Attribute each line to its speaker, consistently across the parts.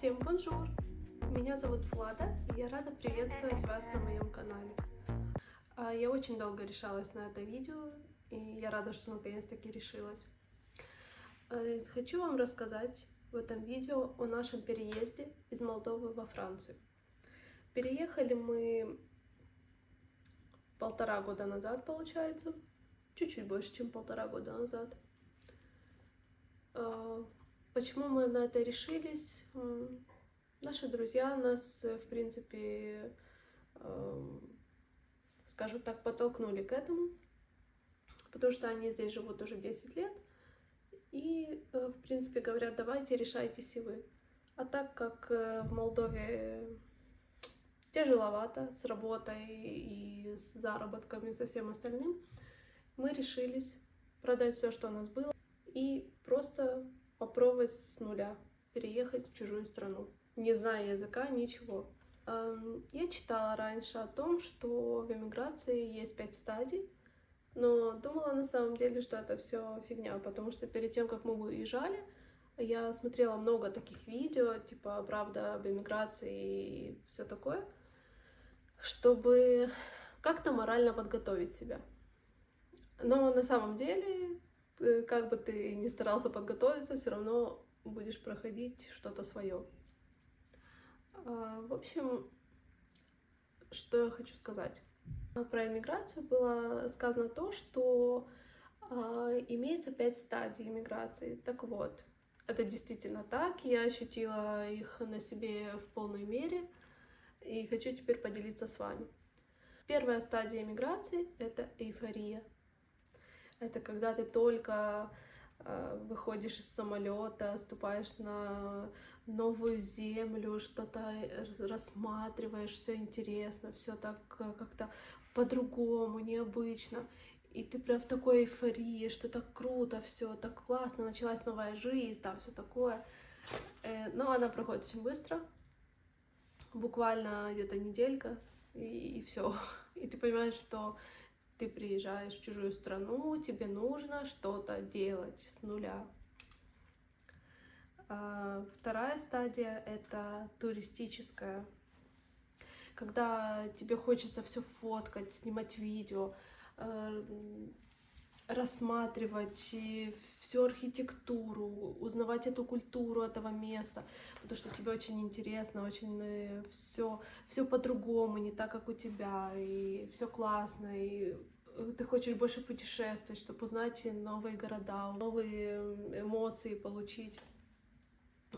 Speaker 1: Всем бонжур! Меня зовут Влада, и я рада приветствовать вас на моем канале. Я очень долго решалась на это видео, и я рада, что наконец-таки решилась. Хочу вам рассказать в этом видео о нашем переезде из Молдовы во Францию. Переехали мы 1,5 года назад, получается, чуть-чуть больше, чем 1,5 года назад. Почему мы на это решились? Наши друзья нас, в принципе, скажем так, подтолкнули к этому, потому что они здесь живут уже 10 лет, и, в принципе, говорят, давайте, решайтесь и вы. А так как в Молдове тяжеловато с работой и с заработками, и со всем остальным, мы решились продать все, что у нас было, и просто попробовать с нуля переехать в чужую страну, не зная языка, ничего. Я читала раньше о том, что в эмиграции есть 5 стадий, но думала на самом деле, что это все фигня, потому что перед тем, как мы уезжали, я смотрела много таких видео, типа «Правда об эмиграции» и все такое, чтобы как-то морально подготовить себя. Но на самом деле, как бы ты ни старался подготовиться, все равно будешь проходить что-то свое. В общем, что я хочу сказать. Про иммиграцию было сказано то, что имеется 5 стадий иммиграции. Так вот, это действительно так, я ощутила их на себе в полной мере и хочу теперь поделиться с вами. Первая стадия иммиграции — это эйфория. Это когда ты только выходишь из самолета, ступаешь на новую землю, что-то рассматриваешь, все интересно, все так как-то по-другому, необычно. И ты прям в такой эйфории, что так круто, все так классно, началась новая жизнь, там все такое. Но она проходит очень быстро, буквально где-то неделька, и все. И ты понимаешь, что ты приезжаешь в чужую страну, тебе нужно что-то делать с нуля. Вторая стадия — это туристическая, когда тебе хочется все фоткать, снимать видео, рассматривать всю архитектуру, узнавать эту культуру этого места, потому что тебе очень интересно, очень все по-другому, не так, как у тебя, и все классно, и ты хочешь больше путешествовать, чтобы узнать новые города, новые эмоции получить.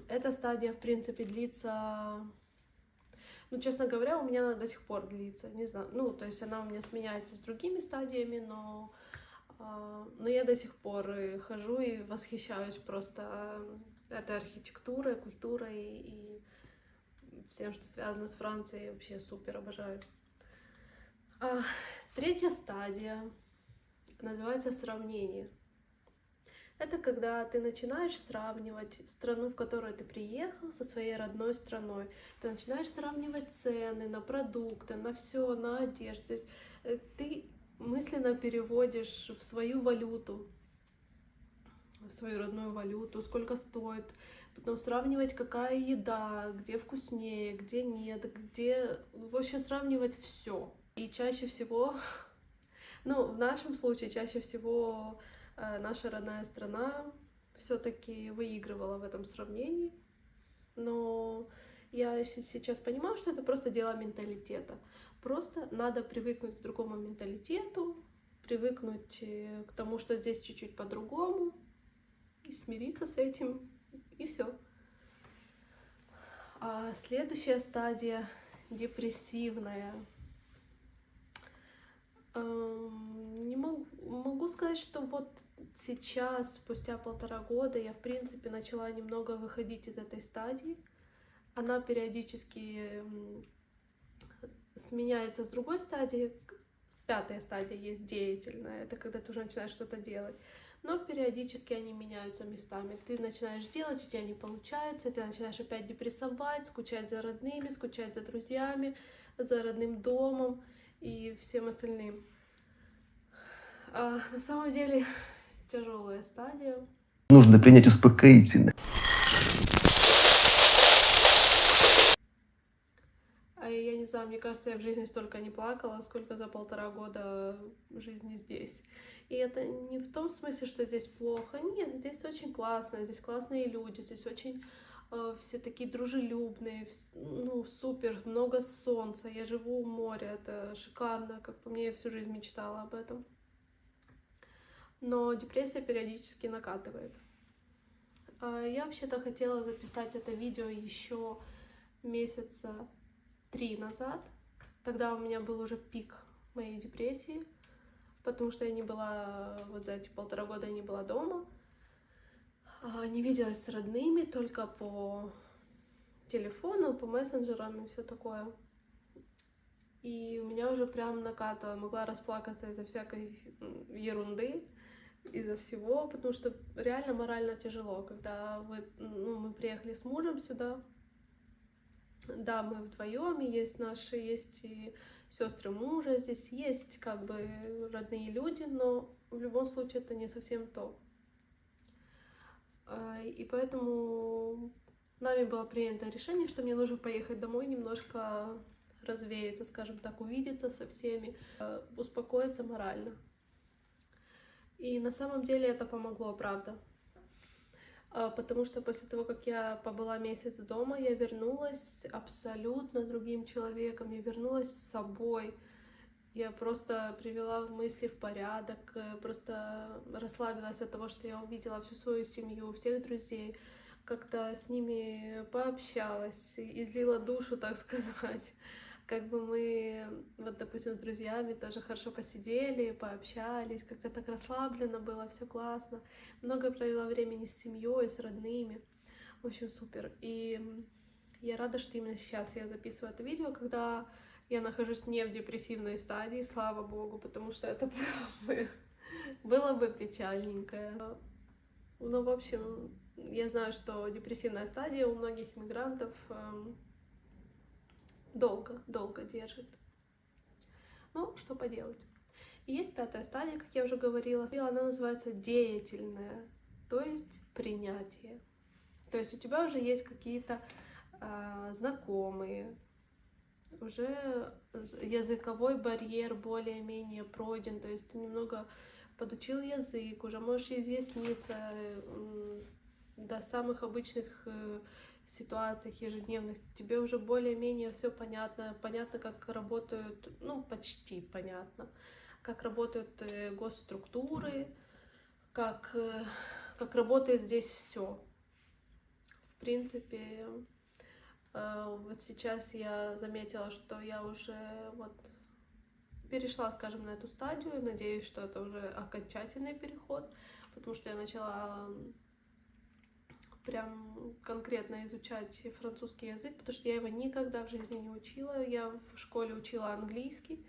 Speaker 1: Эта стадия, в принципе, длится, честно говоря, у меня она до сих пор длится, не знаю, то есть она у меня сменяется с другими стадиями, но я до сих пор хожу и восхищаюсь просто этой архитектурой, культурой и всем, что связано с Францией, вообще супер обожаю. Третья стадия называется сравнение. Это когда ты начинаешь сравнивать страну, в которую ты приехал, со своей родной страной. Ты начинаешь сравнивать цены на продукты, на все, на одежду. То есть ты мысленно переводишь в свою валюту, в свою родную валюту, сколько стоит. Потом сравнивать, какая еда, где вкуснее, где нет, где... В общем, сравнивать все. И чаще всего, в нашем случае, чаще всего наша родная страна все-таки выигрывала в этом сравнении. Но я сейчас понимаю, что это просто дело менталитета. Просто надо привыкнуть к другому менталитету, привыкнуть к тому, что здесь чуть-чуть по-другому, и смириться с этим, и все. А следующая стадия депрессивная. Не могу сказать, что вот сейчас, спустя 1,5 года, я, в принципе, начала немного выходить из этой стадии. Она периодически сменяется с другой стадии. 5-я стадия есть деятельная, это когда ты уже начинаешь что-то делать. Но периодически они меняются местами. Ты начинаешь делать, у тебя не получается, ты начинаешь опять депрессовать, скучать за родными, скучать за друзьями, за родным домом и всем остальным. На самом деле тяжелая стадия.
Speaker 2: Нужно принять успокоительное.
Speaker 1: мне кажется, я в жизни столько не плакала, сколько за 1,5 года жизни здесь. И это не в том смысле, что здесь плохо. Нет, здесь очень классно, здесь классные люди, здесь очень все такие дружелюбные, ну, супер, много солнца, я живу у моря, это шикарно, как по мне, я всю жизнь мечтала об этом. Но депрессия периодически накатывает. Я вообще-то хотела записать это видео еще месяца 3 назад. Тогда у меня был уже пик моей депрессии, потому что я не была, вот за эти 1,5 года я не была дома, не виделась с родными, только по телефону, по мессенджерам и все такое. И у меня уже прям накатывало, могла расплакаться из-за всякой ерунды, из-за всего, потому что реально морально тяжело, когда мы приехали с мужем сюда. Да, мы вдвоем, есть и сестры мужа, здесь есть как бы родные люди, но в любом случае это не совсем то. И поэтому нами было принято решение, что мне нужно поехать домой, немножко развеяться, скажем так, увидеться со всеми, успокоиться морально. И на самом деле это помогло, правда. Потому что после того, как я побыла месяц дома, я вернулась абсолютно другим человеком, я вернулась с собой. Я просто привела мысли в порядок, просто расслабилась от того, что я увидела всю свою семью, всех друзей, как-то с ними пообщалась, излила душу, так сказать. Как бы мы, вот, допустим, с друзьями тоже хорошо посидели, пообщались, как-то так расслабленно было, все классно. Много провела времени с семьей, с родными. В общем, супер. И я рада, что именно сейчас я записываю это видео, когда я нахожусь не в депрессивной стадии, слава богу, потому что это было бы печальненько. Ну, в общем, я знаю, что депрессивная стадия у многих иммигрантов долго держит. Ну, что поделать. И есть 5-я стадия, как я уже говорила. Она называется деятельная, то есть принятие. То есть у тебя уже есть какие-то знакомые, уже языковой барьер более-менее пройден, то есть ты немного подучил язык, уже можешь изъясниться до самых обычных ситуациях ежедневных, тебе уже более-менее все понятно, как работают, ну, почти понятно, как работают госструктуры, как работает здесь все. В принципе, вот сейчас я заметила, что я уже вот перешла, скажем, на эту стадию. Надеюсь, что это уже окончательный переход, потому что я начала прям конкретно изучать французский язык, потому что я его никогда в жизни не учила. Я в школе учила английский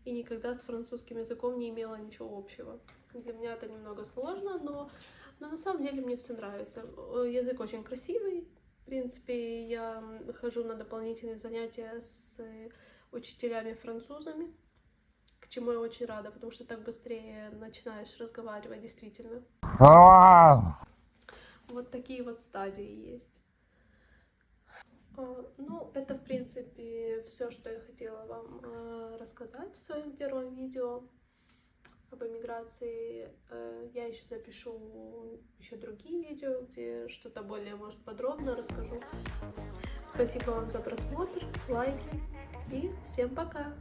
Speaker 1: и никогда с французским языком не имела ничего общего. Для меня это немного сложно, но на самом деле мне все нравится. Язык очень красивый. В принципе, я хожу на дополнительные занятия с учителями-французами, к чему я очень рада, потому что так быстрее начинаешь разговаривать действительно. Вот такие вот стадии есть. Ну, это, в принципе, все, что я хотела вам рассказать в своем первом видео об эмиграции. Я еще запишу еще другие видео, где что-то более, может, подробно расскажу. Спасибо вам за просмотр, лайки и всем пока!